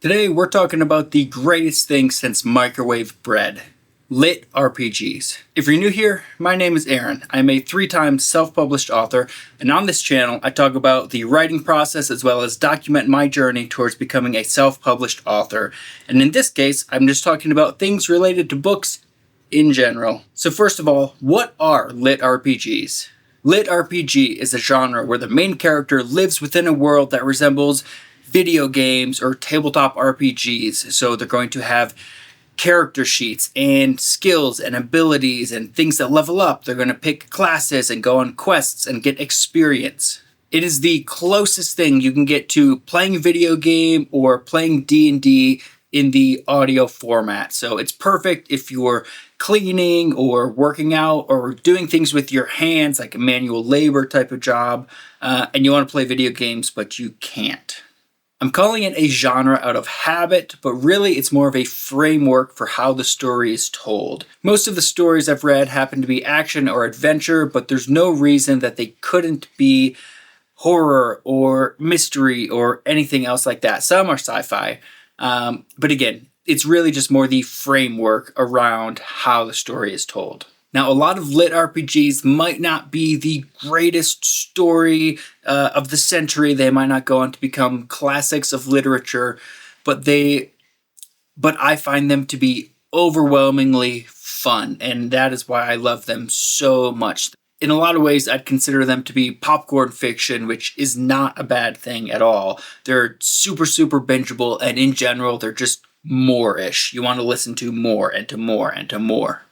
Today we're talking about the greatest thing since microwave bread, LitRPGs. If you're new here, my name is Aaron. I'm a 3-time self-published author, and on this channel I talk about the writing process as well as document my journey towards becoming a self-published author. And in this case, I'm just talking about things related to books in general. So first of all, what are LitRPGs? LitRPG is a genre where the main character lives within a world that resembles video games or tabletop RPGs. So they're going to have character sheets and skills and abilities and things that level up. They're going to pick classes and go on quests and get experience. It is the closest thing you can get to playing a video game or playing D&D in the audio format. So it's perfect if you're cleaning or working out or doing things with your hands, like a manual labor type of job, and you want to play video games, but you can't. I'm calling it a genre out of habit, but really it's more of a framework for how the story is told. Most of the stories I've read happen to be action or adventure, but there's no reason that they couldn't be horror or mystery or anything else like that. Some are sci-fi, but again, it's really just more the framework around how the story is told. Now, a lot of LitRPGs might not be the greatest story of the century. They might not go on to become classics of literature, but I find them to be overwhelmingly fun, and that is why I love them so much. In a lot of ways, I'd consider them to be popcorn fiction, which is not a bad thing at all. They're super, super bingeable, and in general, they're just more-ish. You want to listen to more and to more and to more.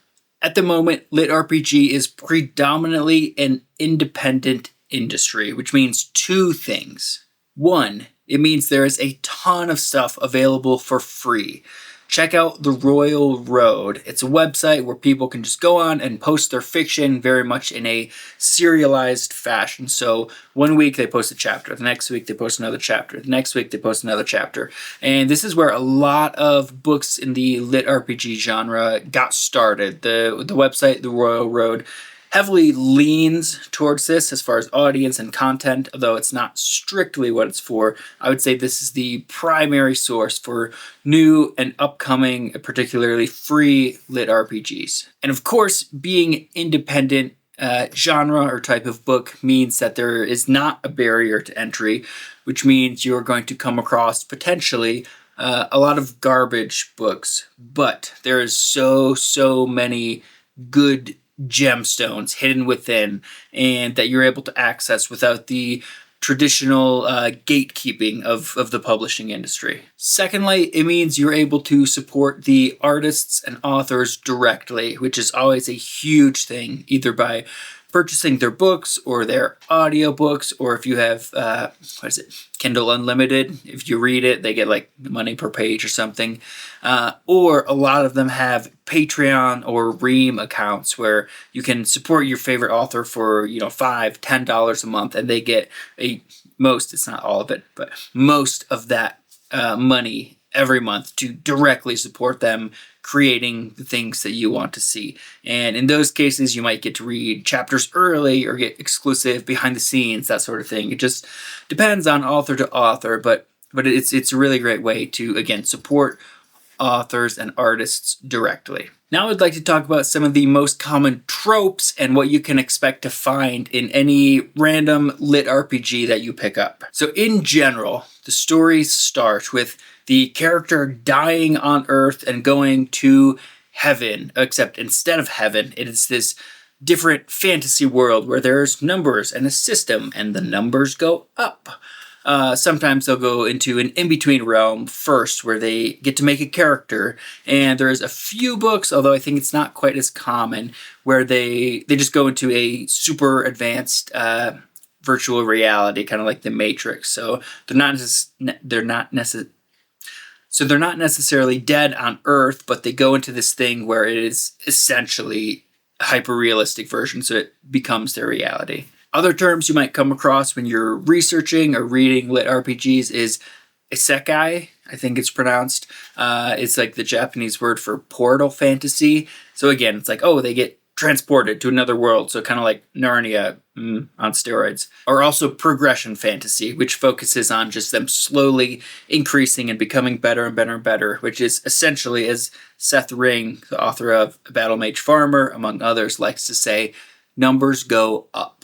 At the moment, LitRPG is predominantly an independent industry, which means two things. One, it means there is a ton of stuff available for free. Check out The Royal Road. It's a website where people can just go on and post their fiction very much in a serialized fashion. So one week they post a chapter, the next week they post another chapter, the next week they post another chapter. And this is where a lot of books in the LitRPG genre got started. The website, The Royal Road, heavily leans towards this as far as audience and content, although it's not strictly what it's for. I would say this is the primary source for new and upcoming, particularly free LitRPGs. And of course, being independent genre or type of book means that there is not a barrier to entry, which means you're going to come across potentially a lot of garbage books, but there is so many good gemstones hidden within and that you're able to access without the traditional gatekeeping of the publishing industry. Secondly, it means you're able to support the artists and authors directly, which is always a huge thing, either by purchasing their books or their audiobooks, or if you have, Kindle Unlimited. If you read it, they get like money per page or something. Or a lot of them have Patreon or Ream accounts where you can support your favorite author for, $5, $10 a month, and they get it's not all of it, but most of that money every month to directly support them creating the things that you want to see. And in those cases, you might get to read chapters early or get exclusive behind the scenes, that sort of thing. It just depends on author to author, but it's a really great way to, again, support authors and artists directly. Now I'd like to talk about some of the most common tropes and what you can expect to find in any random LitRPG that you pick up. So in general, the stories start with the character dying on Earth and going to heaven, except instead of heaven, it is this different fantasy world where there's numbers and a system, and the numbers go up. Sometimes they'll go into an in-between realm first where they get to make a character, and there's a few books, although I think it's not quite as common, where they just go into a super advanced virtual reality, kind of like the Matrix. So they're not necessarily dead on Earth, but they go into this thing where it is essentially a hyper-realistic version, so it becomes their reality. Other terms you might come across when you're researching or reading LitRPGs is isekai, I think it's pronounced. It's like the Japanese word for portal fantasy. So again, it's like, they get transported to another world, so kind of like Narnia on steroids. Or also progression fantasy, which focuses on just them slowly increasing and becoming better and better and better, which is essentially, as Seth Ring, the author of Battle Mage Farmer, among others, likes to say, numbers go up.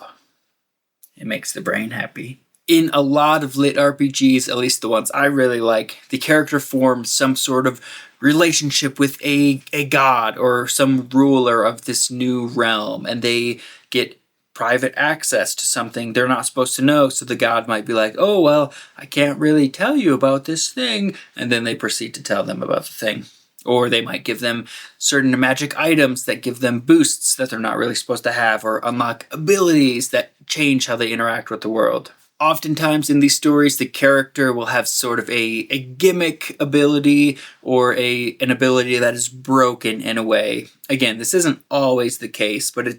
It makes the brain happy. In a lot of lit RPGs, at least the ones I really like, the character forms some sort of relationship with a god or some ruler of this new realm, and they get private access to something they're not supposed to know, so the god might be like, oh, well, I can't really tell you about this thing, and then they proceed to tell them about the thing. Or they might give them certain magic items that give them boosts that they're not really supposed to have, or unlock abilities that change how they interact with the world. Oftentimes in these stories, the character will have sort of a gimmick ability or an ability that is broken in a way. Again, this isn't always the case, but it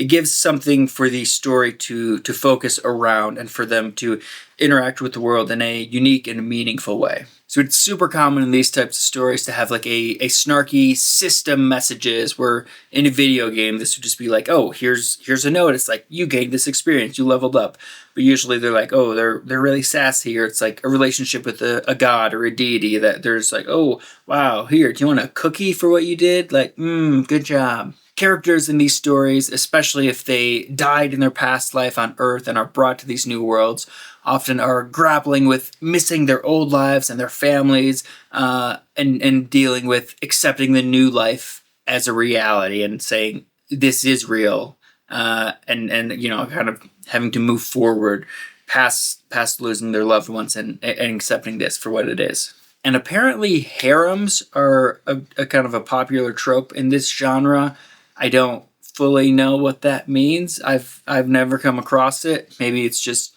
gives something for the story to focus around and for them to interact with the world in a unique and meaningful way. So it's super common in these types of stories to have like a snarky system messages where in a video game, this would just be like, oh, here's a note. It's like, you gained this experience, you leveled up. But usually they're like, oh, they're really sassy, or it's like a relationship with a god or a deity that there's like, oh, wow, here, do you want a cookie for what you did? Like, good job. Characters in these stories, especially if they died in their past life on Earth and are brought to these new worlds, often are grappling with missing their old lives and their families, and dealing with accepting the new life as a reality and saying, this is real, and kind of having to move forward past losing their loved ones and accepting this for what it is. And apparently harems are a kind of a popular trope in this genre. I don't fully know what that means. I've never come across it. Maybe it's just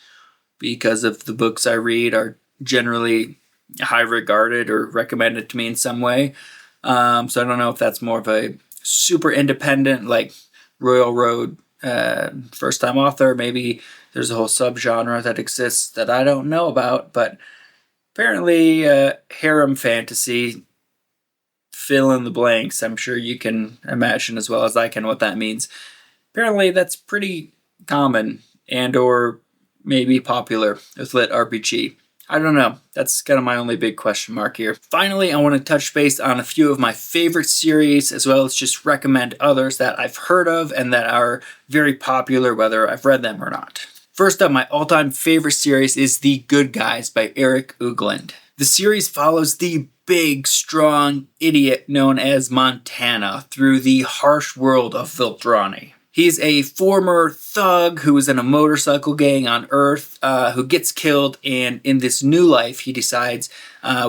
because of the books I read are generally high regarded or recommended to me in some way. So I don't know if that's more of a super independent, like Royal Road first time author. Maybe there's a whole subgenre that exists that I don't know about, but apparently harem fantasy, fill in the blanks. I'm sure you can imagine as well as I can what that means. Apparently that's pretty common and or maybe popular with LitRPG. I don't know. That's kind of my only big question mark here. Finally, I want to touch base on a few of my favorite series, as well as just recommend others that I've heard of and that are very popular, whether I've read them or not. First up, my all-time favorite series is The Good Guys by Eric Uegland. The series follows the big, strong idiot known as Montana through the harsh world of Vildrani. He's a former thug who was in a motorcycle gang on Earth who gets killed, and in this new life he decides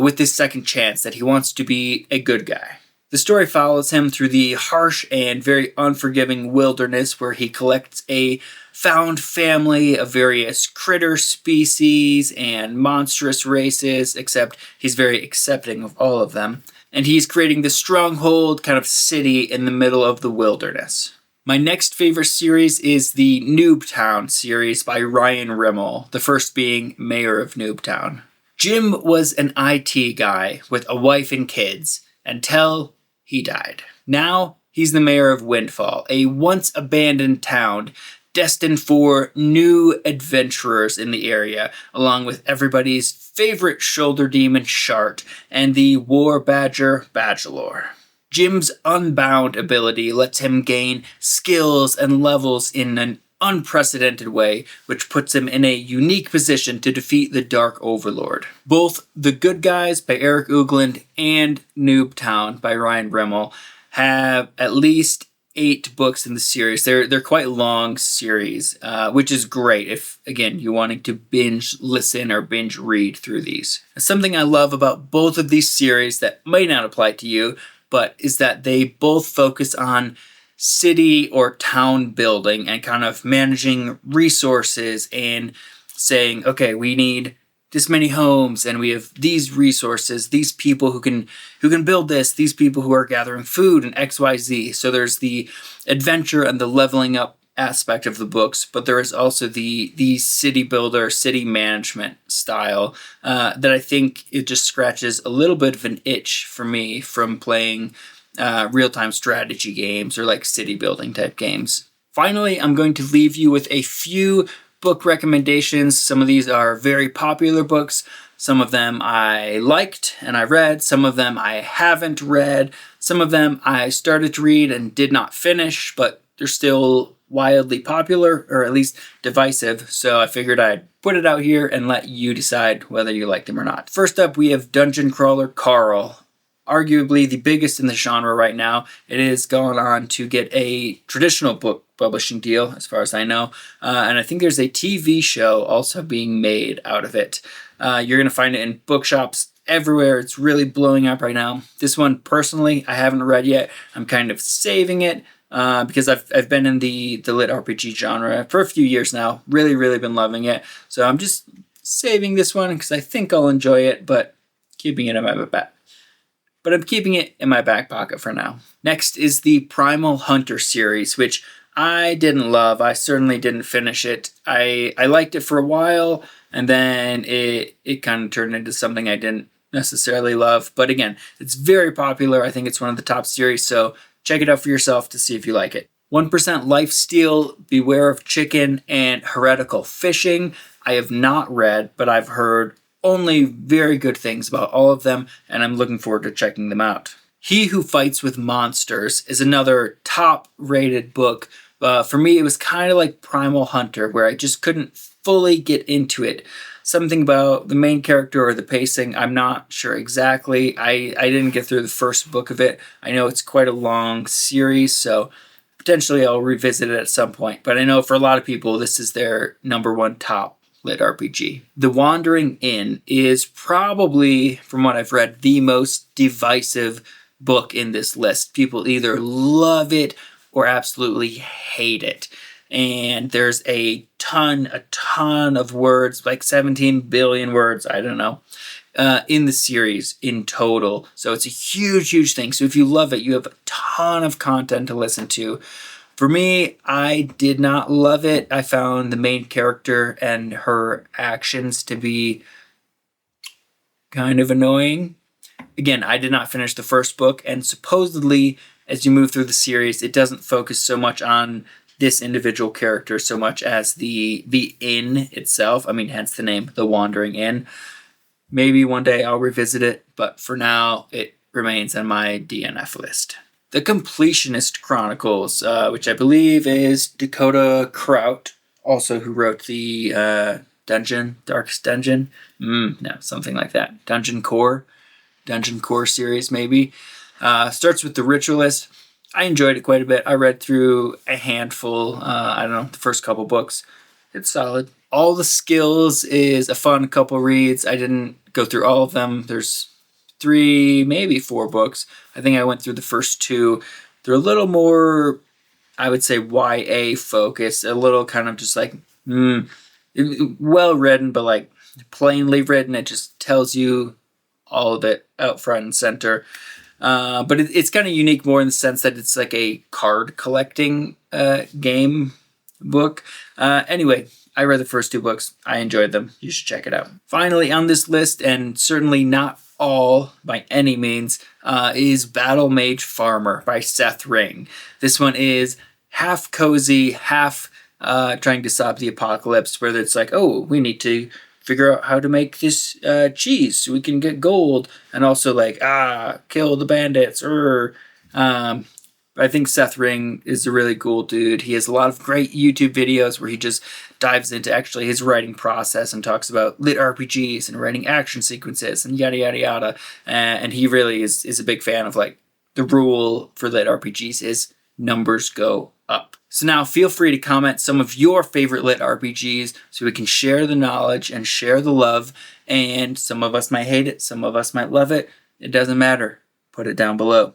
with this second chance that he wants to be a good guy. The story follows him through the harsh and very unforgiving wilderness where he collects a found family of various critter species and monstrous races, except he's very accepting of all of them. And he's creating this stronghold kind of city in the middle of the wilderness. My next favorite series is the Noobtown series by Ryan Rimmel, the first being Mayor of Noobtown. Jim was an IT guy with a wife and kids until he died. Now he's the mayor of Windfall, a once abandoned town destined for new adventurers in the area, along with everybody's favorite shoulder demon Shart and the war badger Badgelor. Jim's Unbound ability lets him gain skills and levels in an unprecedented way, which puts him in a unique position to defeat the Dark Overlord. Both The Good Guys by Eric Uegland and Noobtown by Ryan Rimmel have at least 8 books in the series. They're quite long series, which is great if, again, you're wanting to binge listen or binge read through these. Something I love about both of these series that might not apply to you, but is that they both focus on city or town building and kind of managing resources and saying, okay, we need this many homes and we have these resources, these people who can build this, these people who are gathering food and XYZ. So there's the adventure and the leveling up aspect of the books, but there is also the city builder, city management style that I think it just scratches a little bit of an itch for me from playing real-time strategy games or like city building type games. Finally, I'm going to leave you with a few book recommendations. Some of these are very popular books. Some of them I liked and I read. Some of them I haven't read. Some of them I started to read and did not finish, but they're still wildly popular, or at least divisive. So I figured I'd put it out here and let you decide whether you like them or not. First up, we have Dungeon Crawler Carl. Arguably the biggest in the genre right now. It is going on to get a traditional book publishing deal, as far as I know. And I think there's a TV show also being made out of it. You're going to find it in bookshops everywhere. It's really blowing up right now. This one, personally, I haven't read yet. I'm kind of saving it because I've been in the LitRPG genre for a few years now. Really been loving it. So I'm just saving this one because I think I'll enjoy it, but keeping it in my back. But I'm keeping it in my back pocket for now. Next is the Primal Hunter series, which I didn't love. I certainly didn't finish it. I liked it for a while, and then it kind of turned into something I didn't necessarily love. But again, it's very popular. I think it's one of the top series, so check it out for yourself to see if you like it. 1% Lifesteal, Beware of Chicken, and Heretical Fishing. I have not read, but I've heard only very good things about all of them, and I'm looking forward to checking them out. He Who Fights with Monsters is another top-rated book. For me, it was kind of like Primal Hunter, where I just couldn't fully get into it. Something about the main character or the pacing, I'm not sure exactly. I didn't get through the first book of it. I know it's quite a long series, so potentially I'll revisit it at some point. But I know for a lot of people, this is their #1 top LitRPG. The Wandering Inn is probably, from what I've read, the most divisive book in this list. People either love it or absolutely hate it. And there's a ton of words, like 17 billion words, I don't know, in the series in total. So it's a huge thing. So if you love it, you have a ton of content to listen to. For me, I did not love it. I found the main character and her actions to be kind of annoying. Again, I did not finish the first book, and supposedly, as you move through the series, it doesn't focus so much on this individual character so much as the inn itself. I mean, hence the name, The Wandering Inn. Maybe one day I'll revisit it, but for now, it remains on my DNF list. The Completionist Chronicles, which I believe is Dakota Kraut, also who wrote the Darkest Dungeon. No, something like that. Dungeon Core series, maybe. Starts with The Ritualist. I enjoyed it quite a bit. I read through a handful, the first couple books. It's solid. All the Skills is a fun couple reads. I didn't go through all of them. There's 3, maybe 4 books. I think I went through the first 2. They're a little more, I would say, YA focused. A little kind of just like, well written, but like plainly written. It just tells you all of it out front and center. But it's kind of unique more in the sense that it's like a card collecting game book. Anyway, I read the first 2 books. I enjoyed them. You should check it out. Finally on this list, and certainly not all by any means, is Battle Mage Farmer by Seth Ring. This one is half cozy, half trying to stop the apocalypse, where it's like, oh, we need to figure out how to make this cheese so we can get gold, and also like, kill the bandits. I think Seth Ring is a really cool dude. He has a lot of great YouTube videos where he just dives into actually his writing process and talks about LitRPGs and writing action sequences and yada yada yada. And he really is a big fan of, like, the rule for LitRPGs is numbers go up. So now feel free to comment some of your favorite LitRPGs so we can share the knowledge and share the love. And some of us might hate it, some of us might love it. It doesn't matter. Put it down below.